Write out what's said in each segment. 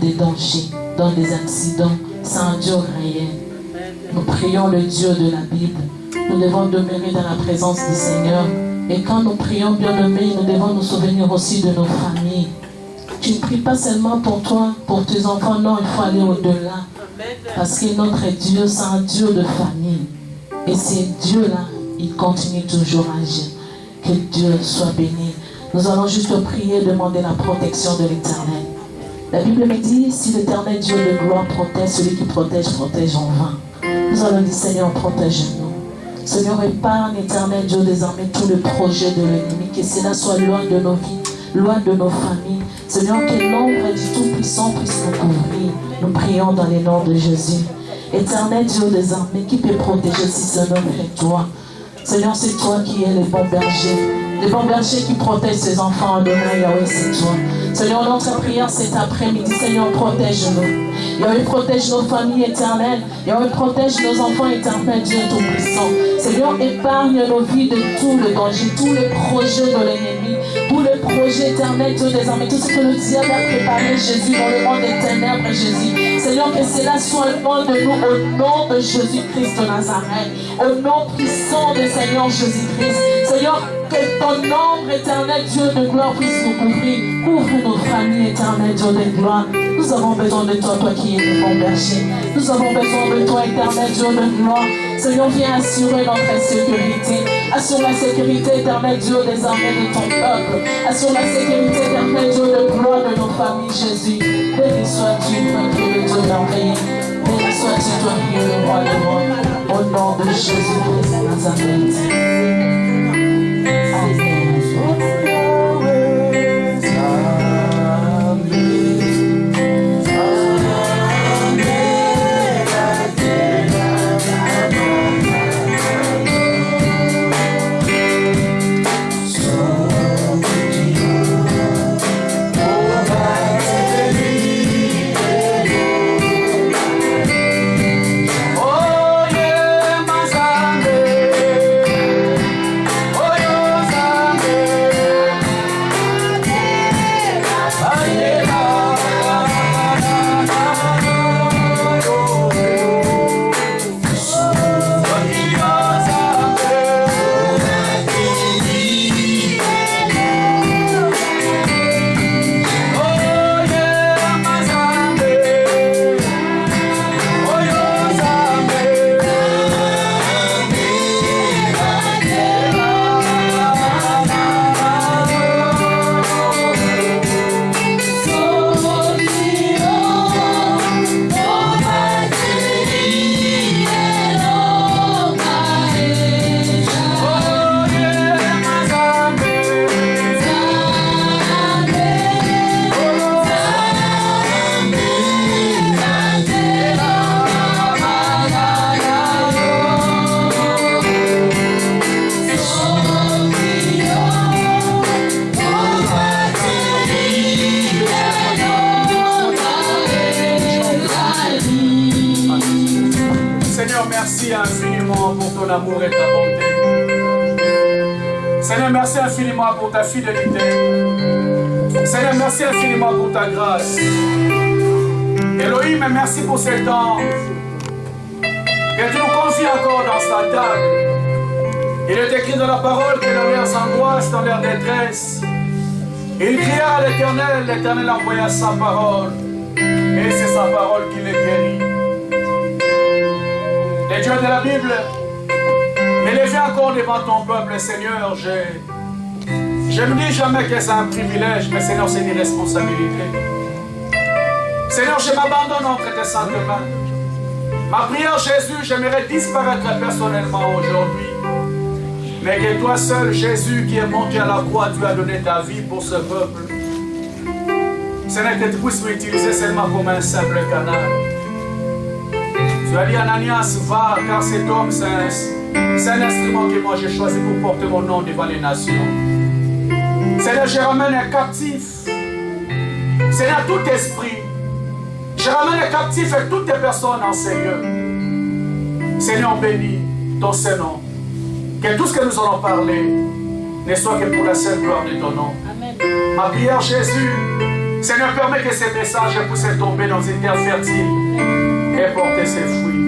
des dangers, dans des accidents. C'est un Dieu réel. Nous prions le Dieu de la Bible. Nous devons demeurer dans la présence du Seigneur. Et quand nous prions, bien-aimés, nous devons nous souvenir aussi de nos familles. Tu ne pries pas seulement pour toi, pour tes enfants. Non, il faut aller au-delà. Parce que notre Dieu, c'est un Dieu de famille. Et ces dieux-là, ils continuent toujours à agir. Que Dieu soit béni. Nous allons juste prier, demander la protection de l'Éternel. La Bible me dit, si l'Éternel Dieu de gloire protège, celui qui protège, protège en vain. Nous allons dire, Seigneur, protège-nous. Seigneur, épargne, Éternel Dieu, désormais tous les projets de l'ennemi. Que cela soit loin de nos vies, loin de nos familles. Seigneur, que l'ombre du Tout-Puissant puisse nous couvrir. Nous prions dans les noms de Jésus. Éternel Dieu, désormais, qui peut protéger si ce nom est toi? Seigneur, c'est toi qui es le bon berger. Le bon berger qui protège ses enfants. Adonai Yahweh, c'est toi. Seigneur, notre prière cet après-midi, Seigneur, protège-nous. Yahweh, protège nos familles éternelles. Yahweh, protège nos enfants éternels, Dieu Tout-Puissant. Seigneur, épargne nos vies de tout le danger, tous les projets de l'ennemi, tous les projets éternels, Dieu des armées, tout ce que le diable a préparé, Jésus, dans le monde des ténèbres, Jésus. Seigneur, que cela soit loin de nous, au nom de Jésus-Christ de Nazareth, au nom puissant du Seigneur Jésus-Christ. Seigneur, que ton ombre éternel, Dieu de gloire, puisse nous couvrir. Couvre nos familles éternelles, Dieu de gloire. Nous avons besoin de toi, toi qui es le bon berger. Nous avons besoin de toi, éternel Dieu de gloire. Seigneur, viens assurer notre sécurité. Assure la sécurité éternelle, Dieu des armées de ton peuple. Assure la sécurité éternelle, Dieu de gloire de nos familles, Jésus. Béni sois-tu, notre Dieu merveilleux. Béni sois-tu, toi qui es le roi de roi. Au nom de Jésus-Christ de Nazareth. Amen. Merci infiniment pour ton amour et ta bonté. Seigneur, merci infiniment pour ta fidélité. Seigneur, merci infiniment pour ta grâce. Elohim, merci pour cet temps que tu nous confies encore dans ta table. Il est écrit dans la parole que dans leurs angoisses, dans leur détresse, il cria à l'Éternel, l'Éternel envoya sa parole, et c'est sa parole qui les guérit. Les dieux de la Bible, m'élever encore devant ton peuple, Seigneur, je ne dis jamais que c'est un privilège, mais Seigneur, c'est une responsabilité. Seigneur, je m'abandonne entre tes saintes mains. Ma prière, Jésus, j'aimerais disparaître personnellement aujourd'hui. Mais que toi seul, Jésus, qui est monté à la croix, tu as donné ta vie pour ce peuple. Seigneur, que tu puisses m'utiliser seulement comme un simple canal. Tu as dit à Ananias, va, car cet homme, c'est un instrument que moi j'ai choisi pour porter mon nom devant les nations. Seigneur, je ramène un captif. Seigneur, tout esprit. Je ramène un captif et toutes les personnes en Seigneur. Seigneur, bénis ton Saint-Nom. Que tout ce que nous allons parler ne soit que pour la seule gloire de ton nom. Amen. Ma prière, Jésus, Seigneur, permets que ces messages puissent tomber dans une terre fertile et porter ses fruits.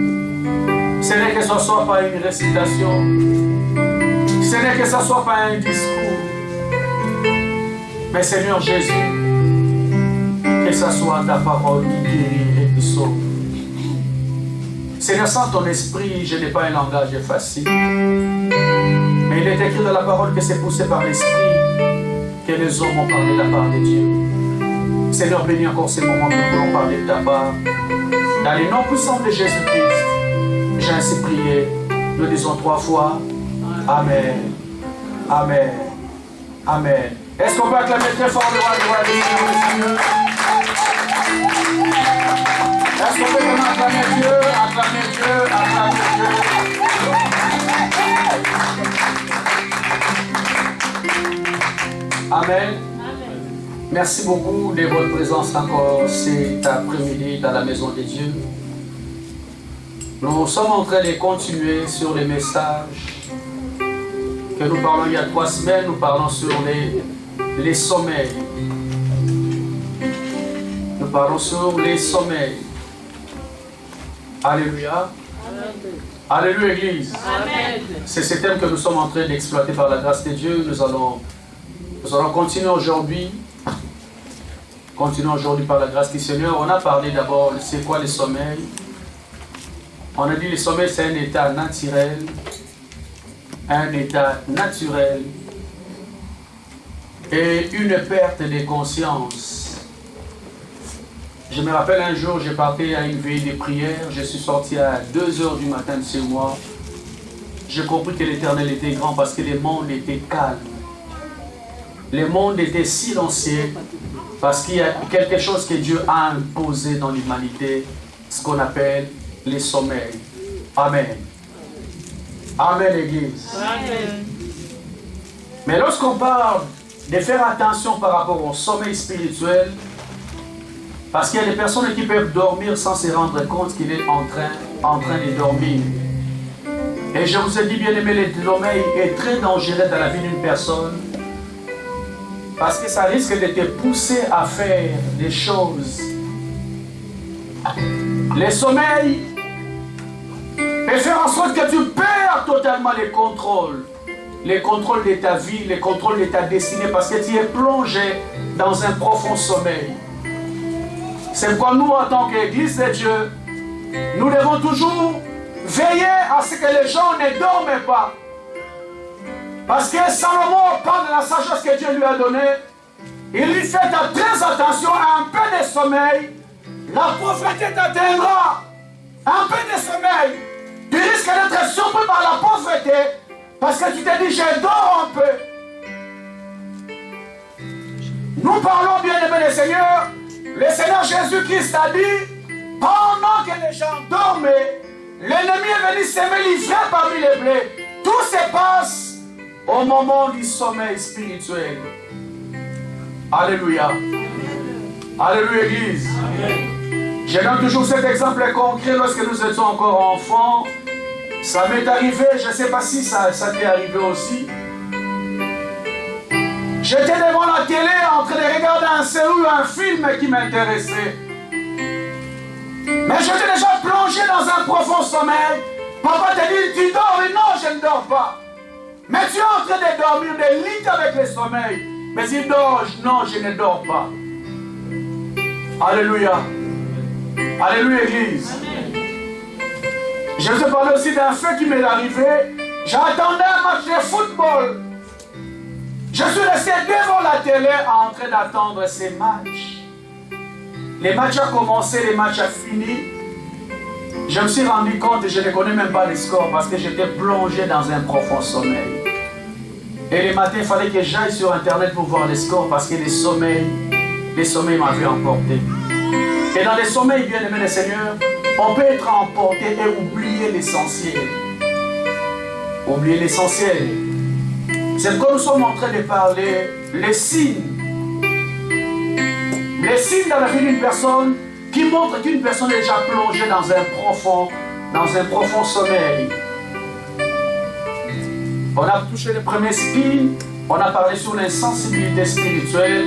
Seigneur, que ce ne soit pas une récitation. Seigneur, que ce ne soit pas un discours. Mais Seigneur Jésus, que ce soit ta parole qui guérit et qui sauve. Seigneur, sans ton esprit, je n'ai pas un langage facile. Mais il est écrit dans la parole que c'est poussé par l'esprit que les hommes ont parlé de la part de Dieu. Seigneur, bénis encore ces moments que nous voulons parler de ta part. Dans les noms puissants de Jésus-Christ, j'ai ainsi prié. Nous disons 3 fois Amen. Amen. Amen. Est-ce qu'on peut acclamer très fort le roi de Seigneur? Est-ce qu'on peut acclamer Dieu, acclamer Dieu, acclamer Dieu? Amen. Merci beaucoup de votre présence encore cet après-midi dans la maison de Dieu. Nous sommes en train de continuer sur les messages que nous parlons il y a 3 semaines. Nous parlons sur les sommeils. Nous parlons sur les sommeils. Alléluia. Alléluia, Église. C'est ce thème que nous sommes en train d'exploiter par la grâce de Dieu. Nous allons continuer aujourd'hui. Continuons aujourd'hui par la grâce du Seigneur. On a parlé d'abord, c'est quoi le sommeil? On a dit le sommeil, c'est un état naturel. Un état naturel. Et une perte de conscience. Je me rappelle un jour, j'ai parti à une veillée de prière. Je suis sorti à 2h du matin de chez moi. J'ai compris que l'Éternel était grand parce que le monde était calme. Le monde était silencieux. Parce qu'il y a quelque chose que Dieu a imposé dans l'humanité, ce qu'on appelle les sommeils. Amen. Amen, Église. Amen. Mais lorsqu'on parle de faire attention par rapport au sommeil spirituel, parce qu'il y a des personnes qui peuvent dormir sans se rendre compte qu'il est en train de dormir. Et je vous ai dit, bien aimé, le sommeil est très dangereux dans la vie d'une personne. Parce que ça risque de te pousser à faire des choses. Le sommeil peut faire en sorte que tu perds totalement le contrôle de ta vie, le contrôle de ta destinée, parce que tu es plongé dans un profond sommeil. C'est pourquoi nous, en tant qu'Église de Dieu, nous devons toujours veiller à ce que les gens ne dorment pas. Parce que Salomon parle de la sagesse que Dieu lui a donnée. Il lui fait très attention à un peu de sommeil. La pauvreté t'atteindra. Un peu de sommeil. Tu risques d'être surpris par la pauvreté. Parce que tu te dis, je dors un peu. Nous parlons bien aimé le Seigneur. Le Seigneur Jésus-Christ a dit, pendant que les gens dormaient, l'ennemi est venu s'aimer l'ivraie parmi les blés. Tout se passe au moment du sommeil spirituel. Alléluia. Alléluia, Église. Amen. Je donne toujours cet exemple concret lorsque nous étions encore enfants. Ça m'est arrivé, je ne sais pas si ça t'est arrivé aussi. J'étais devant la télé en train de regarder un série ou un film qui m'intéressait. Mais j'étais déjà plongé dans un profond sommeil. Papa te dit, tu dors? Et non, je ne dors pas. Mais tu es en train de dormir, de lutter avec le sommeil. Mais il dort, non, je ne dors pas. Alléluia. Alléluia, Église. Amen. Je vous ai parlé aussi d'un fait qui m'est arrivé. J'attendais un match de football. Je suis resté devant la télé en train d'attendre ces matchs. Les matchs ont commencé, les matchs ont fini. Je me suis rendu compte et je ne connais même pas les scores parce que j'étais plongé dans un profond sommeil. Et le matin, il fallait que j'aille sur Internet pour voir les scores parce que les sommeils m'avaient emporté. Et dans les sommeils, bien aimé le Seigneur, on peut être emporté et oublier l'essentiel. Oublier l'essentiel. C'est pourquoi nous sommes en train de parler les signes. Les signes dans la vie d'une personne qui montrent qu'une personne est déjà plongée dans un profond sommeil. On a touché le premier signe, On a parlé sur l'insensibilité spirituelle.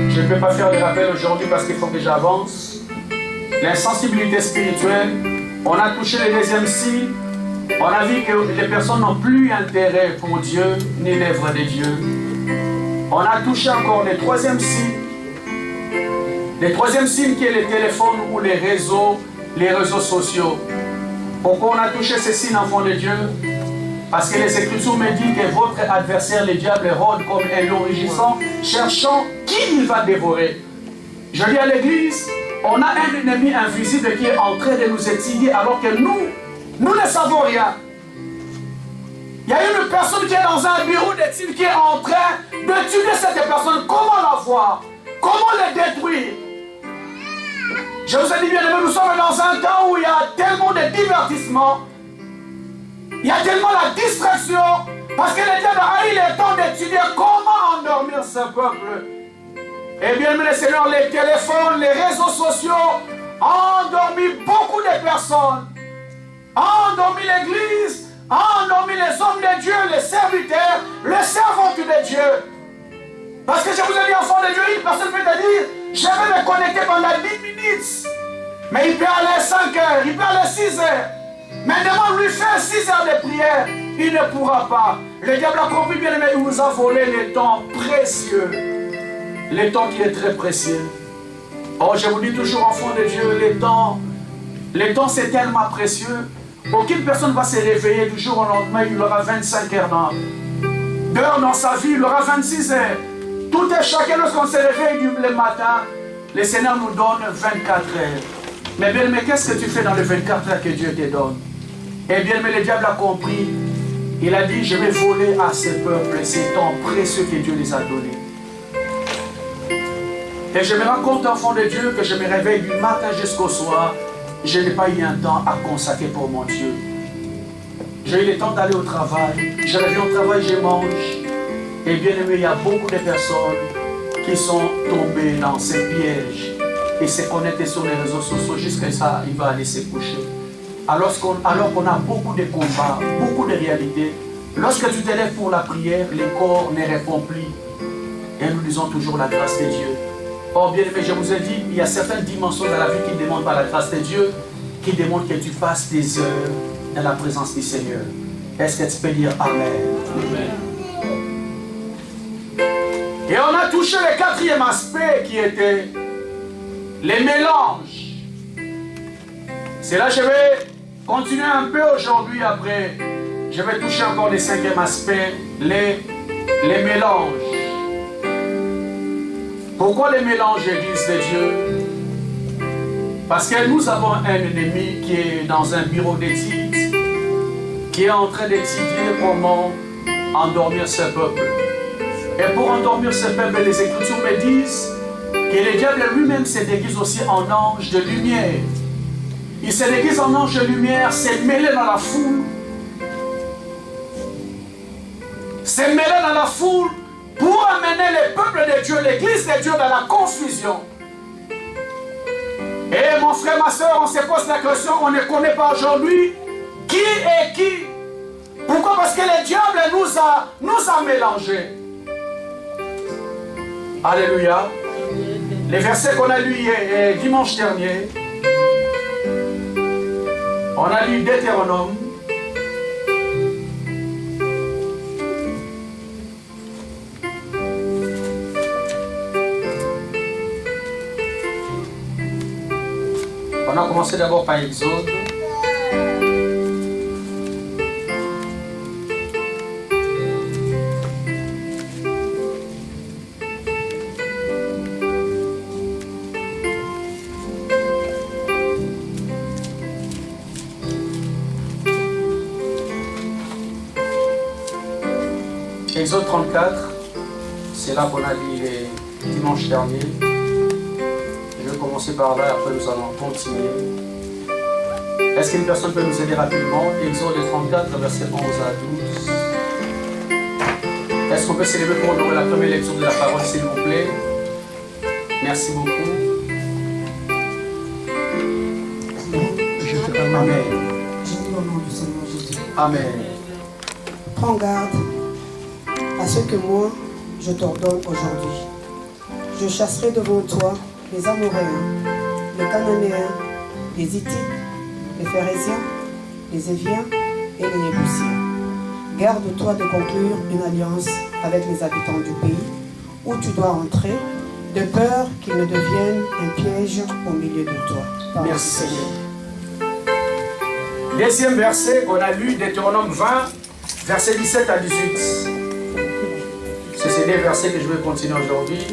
Je ne peux pas faire le rappel aujourd'hui parce qu'il faut que j'avance. L'insensibilité spirituelle, on a touché le deuxième signe. On a vu que les personnes n'ont plus intérêt pour Dieu ni l'œuvre de Dieu. On a touché encore le troisième signe. Le troisième signe qui est le téléphone ou les réseaux sociaux. Pourquoi on a touché ces signes, enfants de Dieu? Parce que les Écritures me disent que votre adversaire, le diable, rôde comme un lion rugissant, cherchant qui il va dévorer. Je dis à l'église, on a un ennemi invisible qui est en train de nous étudier alors que nous ne savons rien. Il y a une personne qui est dans un bureau d'études qui est en train d'étudier cette personne. Comment la voir? Comment la détruire? Je vous ai dit bien aimé, nous sommes dans un temps où il y a tellement de divertissement. Il y a tellement la distraction. Parce que le diable a eu le temps d'étudier comment endormir ce peuple. Et bien aimé le Seigneur, les téléphones, les réseaux sociaux ont endormi beaucoup de personnes. Ont endormi l'église, ont endormi les hommes de Dieu, les serviteurs, les servantes de Dieu. Parce que je vous ai dit, enfant de Dieu, une personne peut te dire, je vais me connecter pendant 10 minutes. Mais il peut aller 5 heures, il peut aller 6 heures. Mais demande-lui faire 6 heures de prière, il ne pourra pas. Le diable a compris bien aimé, il vous a volé le temps précieux. Le temps qui est très précieux. Oh, je vous dis toujours, enfant de Dieu, le temps c'est tellement précieux. Aucune personne va se réveiller du jour au lendemain, il aura 25 heures d'heures dans sa vie, il aura 26 heures. Tout est chacun lorsqu'on se réveille le matin, le Seigneur nous donne 24 heures. Mais bien aimé, qu'est-ce que tu fais dans les 24 heures que Dieu te donne? Et bien aimé, le diable a compris. Il a dit, je vais voler à ce peuple ces temps précieux que Dieu les a donnés. Et je me rends compte, enfant de Dieu, que je me réveille du matin jusqu'au soir. Je n'ai pas eu un temps à consacrer pour mon Dieu. J'ai eu le temps d'aller au travail. Je reviens au travail, je mange. Et bien aimé, il y a beaucoup de personnes qui sont tombées dans ces pièges et se connectées sur les réseaux sociaux jusqu'à ça, il va aller se coucher. Alors qu'on a beaucoup de combats, beaucoup de réalités. Lorsque tu te lèves pour la prière, le corps ne répond plus. Et nous disons toujours la grâce de Dieu. Or, bien aimé, je vous ai dit, il y a certaines dimensions dans la vie qui ne demandent pas la grâce de Dieu, qui demandent que tu passes des heures dans la présence du Seigneur. Est-ce que tu peux dire Amen? Amen. Et on a touché le quatrième aspect qui était les mélanges. C'est là que je vais continuer un peu aujourd'hui. Après, je vais toucher encore le cinquième aspect, les mélanges. Pourquoi les mélanges, Église de Dieu? Parce que nous avons un ennemi qui est dans un bureau d'études, qui est en train d'étudier comment endormir ce peuple. Et pour endormir ce peuple, les Écritures me disent que le diable lui-même se déguise aussi en ange de lumière. Il se déguise en ange de lumière, s'est mêlé dans la foule. S'est mêlé dans la foule pour amener le peuple de Dieu, l'église de Dieu dans la confusion. Et mon frère, ma soeur, on se pose la question, on ne connaît pas aujourd'hui qui est qui. Pourquoi? Parce que le diable nous a mélangés. Alléluia. Les versets qu'on a lus dimanche dernier, on a lu Deutéronome. On a commencé d'abord par Exode. Exode 34, c'est là qu'on a lu les dimanche dernier. Je vais commencer par là et après nous allons continuer. Est-ce qu'une personne peut nous aider rapidement? Exode 34, verset 11 à 12. Est-ce qu'on peut s'élever pour honorer la première lecture de la parole, s'il vous plaît? Merci beaucoup. Je te permets. Amen. Je dis au nom du Seigneur Jésus. Amen. Prends garde à à ce que moi, je t'ordonne aujourd'hui. Je chasserai devant toi les Amoréens, les Cananéens, les Hittites, les Phérésiens, les Éviens et les Jébusiens. Garde-toi de conclure une alliance avec les habitants du pays où tu dois entrer, de peur qu'ils ne deviennent un piège au milieu de toi. Parole Merci du Seigneur. Deuxième verset qu'on a lu, Deutéronome 20, verset 17 à 18. C'est ces deux versets que je vais continuer aujourd'hui.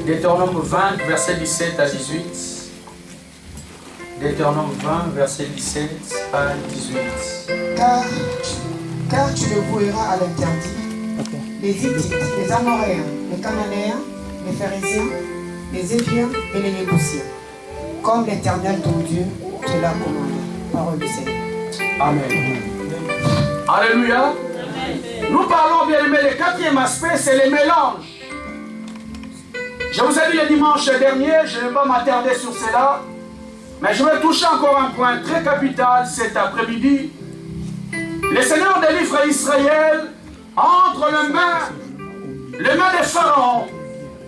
Deutéronome 20, verset 17 à 18. Deutéronome 20, verset 17 à 18. Car tu le voueras à l'interdit. Les Hittites, les Amoréens, les Cananéens, les Phérésiens, les Éviens et les Jébusiens, comme l'Éternel ton Dieu te l'a commandé. Parole du Seigneur. Amen. Alléluia. Nous parlons, bien aimé, le quatrième aspect, c'est les mélanges. Je vous ai dit le dimanche dernier, je ne vais pas m'attarder sur cela, mais je vais toucher encore un point très capital cet après-midi. Le Seigneur délivre Israël entre les mains des pharaons.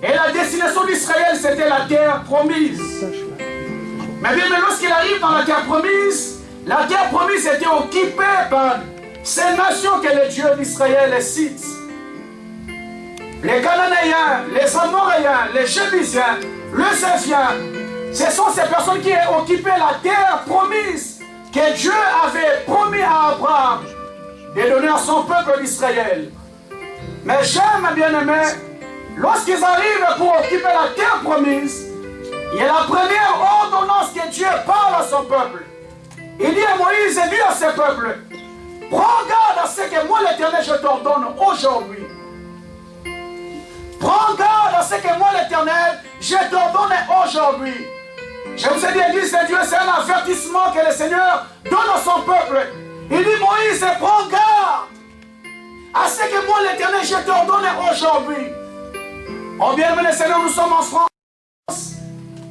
Et la destination d'Israël, c'était la terre promise. Mais bien, lorsqu'il arrive dans la terre promise était occupée par ces nations que le Dieu d'Israël cite. Les Cananéens, les Amoréens, les Jébusiens, les Éviens, ce sont ces personnes qui ont occupé la terre promise que Dieu avait promis à Abraham de donner à son peuple d'Israël. Mais j'aime, bien-aimé, lorsqu'ils arrivent pour occuper la terre promise, il y a la première ordonnance que Dieu parle à son peuple. Il dit à Moïse et dit à ce peuple, prends garde à ce que moi l'Éternel je t'ordonne aujourd'hui. Prends garde à ce que moi l'Éternel je t'ordonne aujourd'hui. Je vous ai dit, l'Église de Dieu, c'est un avertissement que le Seigneur donne à son peuple. Il dit, Moïse, prends garde à ce que moi l'Éternel je t'ordonne aujourd'hui. Oh bien aimé le Seigneur, nous sommes en France.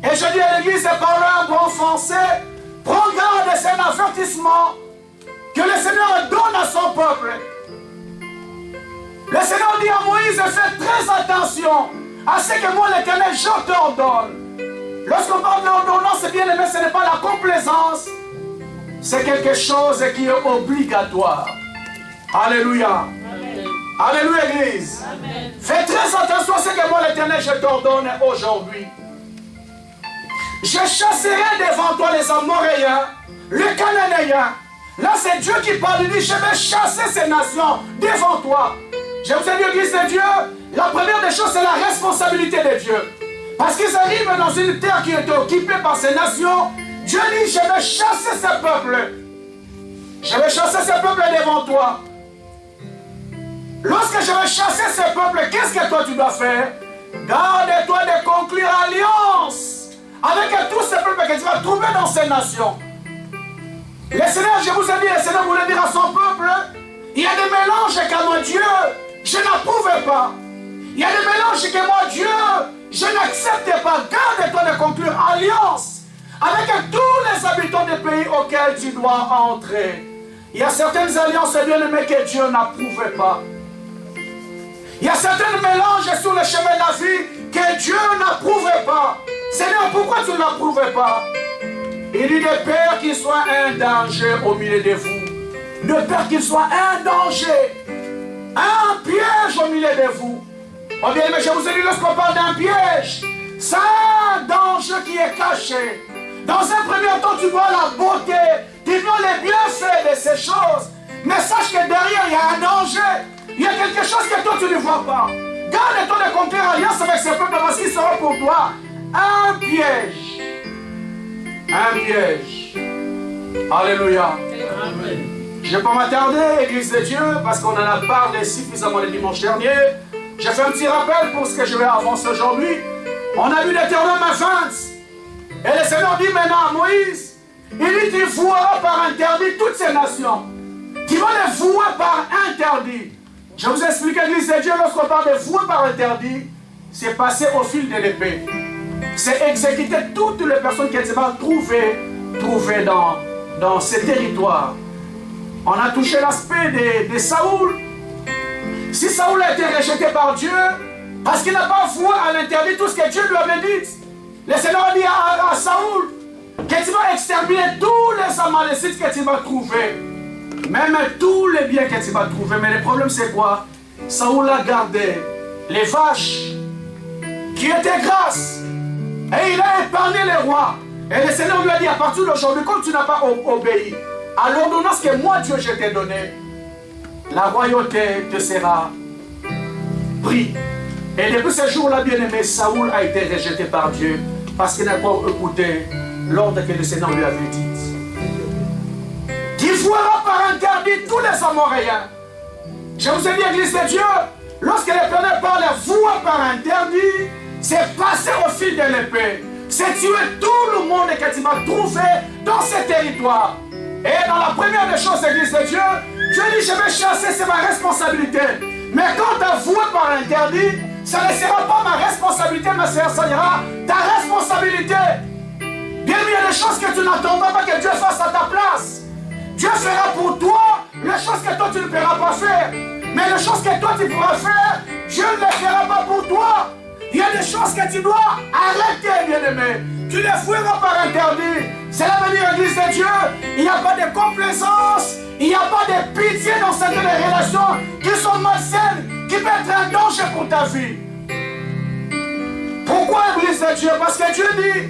Et je dis à l'Église, parle un bon français, prends garde, c'est un avertissement que le Seigneur donne à son peuple. Le Seigneur dit à Moïse, fais très attention à ce que moi l'Éternel je t'ordonne. Lorsqu'on parle d'ordonnance, bien aimé, ce n'est pas la complaisance, c'est quelque chose qui est obligatoire. Alléluia. Amen. Alléluia, Église. Amen. Fais très attention à ce que moi l'Éternel je t'ordonne aujourd'hui. Je chasserai devant toi les Amoréens, les Cananéens. Là, c'est Dieu qui parle. Il dit, je vais chasser ces nations devant toi. Je vous ai dit, Église de Dieu, la première des choses, c'est la responsabilité de Dieu. Parce qu'ils arrivent dans une terre qui était occupée par ces nations. Dieu dit, je vais chasser ce peuple. Je vais chasser ce peuple devant toi. Lorsque je vais chasser ce peuple, qu'est-ce que toi tu dois faire? Garde-toi de conclure alliance avec tous ces peuples que tu vas trouver dans ces nations. Le Seigneur, je vous ai dit, le Seigneur voulait dire à son peuple, il y a des mélanges que moi, Dieu, je n'approuve pas. Il y a des mélanges que moi, Dieu, je n'accepte pas. Garde-toi de conclure alliance avec tous les habitants des pays auxquels tu dois entrer. Il y a certaines alliances, bien aimées, que Dieu n'approuve pas. Il y a certains mélanges sur le chemin de la vie que Dieu n'approuve pas. Seigneur, pourquoi tu ne l'approuves pas? Il dit de peur qu'il soit un danger au milieu de vous. De peur qu'il soit un danger, un piège au milieu de vous. Oh bien, mais je vous ai dit, lorsqu'on parle d'un piège, c'est un danger qui est caché. Dans un premier temps, tu vois la beauté, tu vois les bienfaits de ces choses. Mais sache que derrière, il y a un danger. Il y a quelque chose que toi, tu ne vois pas. Garde-toi de conclure alliance avec ce peuple parce qu'il sera pour toi un piège. Un piège. Alléluia. Amen. Je ne vais pas m'attarder, Église de Dieu, parce qu'on en a parlé suffisamment le dimanche dernier. Je fais un petit rappel pour ce que je vais avancer aujourd'hui. On a vu Deutéronome 20. Et le Seigneur dit maintenant à Moïse, il dit, tu voueras par interdit toutes ces nations. Tu vas les vouer par interdit. Je vous explique, Église de Dieu, lorsqu'on parle de vouer par interdit, c'est passer au fil de l'épée. C'est exécuter toutes les personnes qui vont trouver dans ces territoires. On a touché l'aspect de Saoul. Si Saoul a été rejeté par Dieu, parce qu'il n'a pas voué à l'interdit tout ce que Dieu lui avait dit, le Seigneur a dit à Saoul que tu vas exterminer tous les Amalécites que tu vas trouver. Même tous les biens que tu vas trouver. Mais le problème c'est quoi? Saoul a gardé les vaches qui étaient grasses. Et il a épargné les rois. Et le Seigneur lui a dit, à partir d'aujourd'hui, comme tu n'as pas obéi à l'ordonnance que moi Dieu je t'ai donnée, la royauté te sera prise. Et depuis ce jour-là, bien-aimé, Saoul a été rejeté par Dieu parce qu'il n'a pas écouté l'ordre que le Seigneur lui avait dit. Qu'il fouera par interdit tous les Amoréens. Je vous ai dit, Église de Dieu, lorsque l'Éternel parle voie par interdit, c'est passer au fil de l'épée. C'est tuer tout le monde que tu vas trouver dans ce territoire. Et dans la première des choses, Église de Dieu, Dieu dit, je vais chasser, c'est ma responsabilité. Mais quand tu voie par interdit, ça ne sera pas ma responsabilité, mais ça sera ta responsabilité. Bien, il y a des choses que tu n'attendras pas que Dieu fasse à ta place. Dieu fera pour toi les choses que toi tu ne pourras pas faire. Mais les choses que toi tu pourras faire, Dieu ne les fera pas pour toi. Il y a des choses que tu dois arrêter, bien-aimé. Tu les fouilleras par interdit. C'est la manière de Église de Dieu. Il n'y a pas de complaisance. Il n'y a pas de pitié dans certaines relations qui sont malsaines, qui peuvent être un danger pour ta vie. Pourquoi, Église de Dieu? Parce que Dieu dit,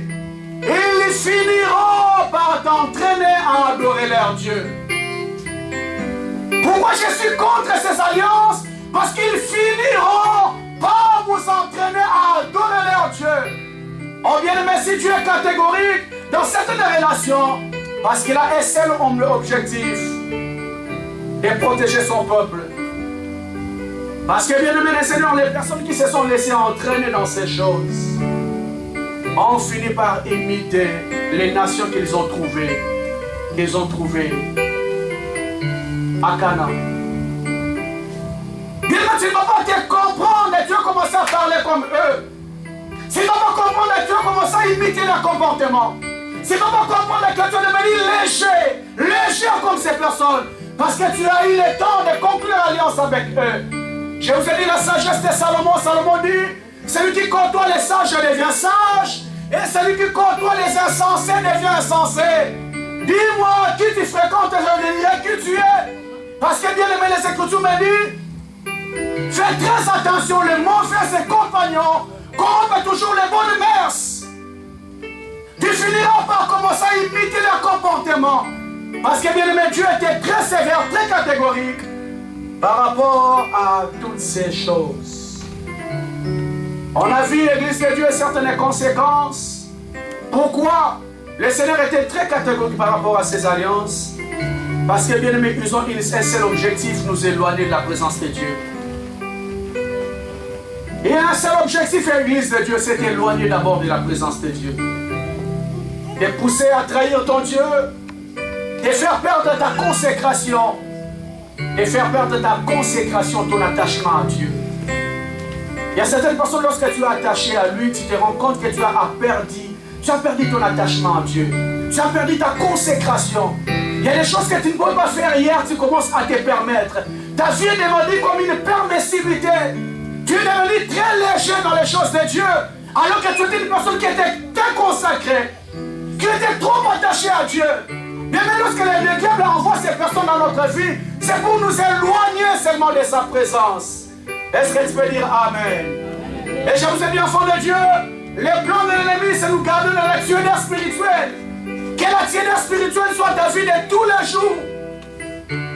ils finiront par t'entraîner à adorer leur Dieu. Pourquoi je suis contre ces alliances? Parce qu'ils finiront par vous entraîner à adorer leur Dieu. Oh bien-aimé, si Dieu est catégorique dans certaines relations, parce qu'il a un seul objectif, de protéger son peuple. Parce que bien-aimé les Seigneurs, les personnes qui se sont laissées entraîner dans ces choses ont fini par imiter les nations qu'ils ont trouvées à Canaan. Bien-aimé, tu ne vas pas te comprendre et tu vas commencer à parler comme eux. Tu ne vas pas comprendre et tu vas commencer à imiter leur comportement. Tu ne vas pas comprendre que tu vas devenir léger comme ces personnes. Parce que tu as eu le temps de conclure alliance avec eux. Je vous ai dit la sagesse de Salomon. Salomon dit, celui qui côtoie les sages devient sage, et celui qui côtoie les insensés devient insensé. Dis-moi qui tu fréquentes, je te dirai qui tu es. Parce que bien aimé, les Écritures me disent, fais très attention, les mauvais et compagnons corrompent toujours les bonnes mœurs. Tu finiras par commencer à imiter leur comportement. Parce que bien aimé, Dieu était très sévère, très catégorique par rapport à toutes ces choses. On a vu l'Église de Dieu certaines conséquences. Pourquoi le Seigneur était très catégorique par rapport à ces alliances? Parce que bien aimé, ils ont un seul objectif, nous éloigner de la présence de Dieu. Et un seul objectif à l'Église de Dieu, c'est d'éloigner d'abord de la présence de Dieu. De pousser à trahir ton Dieu, de faire perdre ta consécration, de faire perdre ta consécration, ton attachement à Dieu. Il y a certaines personnes, lorsque tu es attaché à lui, tu te rends compte que tu as perdu ton attachement à Dieu. Tu as perdu ta consécration. Il y a des choses que tu ne peux pas faire hier, tu commences à te permettre. Ta vie est devenue comme une permissivité. Tu es devenu très léger dans les choses de Dieu, alors que tu étais une personne qui était très consacrée, qui était trop attachée à Dieu. Mais même lorsque le diable envoie ces personnes dans notre vie, c'est pour nous éloigner seulement de sa présence. Est-ce que tu peux dire Amen? Et je vous ai dit, enfants de Dieu, les plans de l'ennemi, c'est nous garder dans la tiédeur spirituelle. Que la tiédeur spirituelle soit ta vie de tous les jours.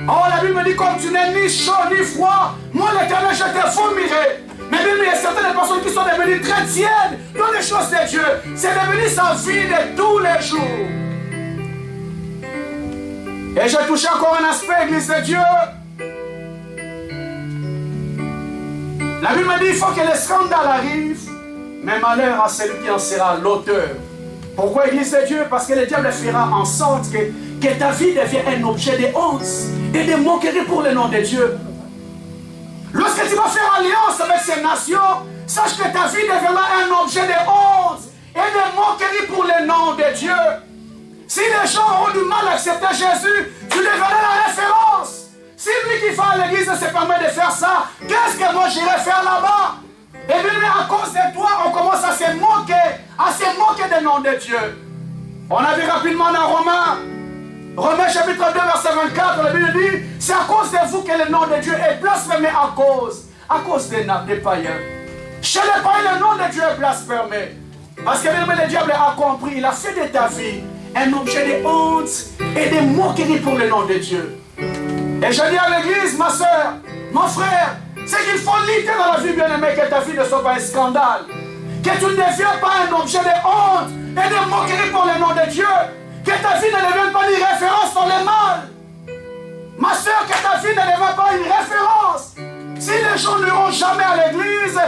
Oh, la Bible me dit, comme tu n'es ni chaud ni froid, moi l'Éternel, je te vomirai. Mais même il y a certaines personnes qui sont devenues très tièdes dans les choses de Dieu. C'est devenu sa vie de tous les jours. Et j'ai touché encore un aspect, Église de Dieu. La Bible me dit, il faut que le scandale arrive, mais malheur à celui qui en sera l'auteur. Pourquoi, Église de Dieu? Parce que le diable fera en sorte que ta vie devienne un objet de honte et de moquerie pour le nom de Dieu. Lorsque tu vas faire alliance avec ces nations, sache que ta vie deviendra un objet de honte et de moquerie pour le nom de Dieu. Si les gens ont du mal à accepter Jésus, tu deviendras la référence. Si lui qui va à l'église se permet de faire ça, qu'est-ce que moi j'irai faire là-bas? Et bien, mais à cause de toi, on commence à se moquer du nom de Dieu. On a vu rapidement dans Romains chapitre 2, verset 24, la Bible dit, c'est à cause de vous que le nom de Dieu est blasphémé à cause des païens. Chez les païens, le nom de Dieu est blasphémé. Parce que le diable a compris, il a fait de ta vie un objet de honte et de moquerie pour le nom de Dieu. Et je dis à l'église, ma soeur, mon frère, c'est qu'il faut lutter dans la vie bien-aimée que ta vie ne soit pas un scandale. Que tu ne deviens pas un objet de honte et de moquerie pour le nom de Dieu. Que ta vie ne devienne pas une référence dans le mal. Ma soeur, que ta vie ne devienne pas une référence. Si les gens n'iront jamais à l'église,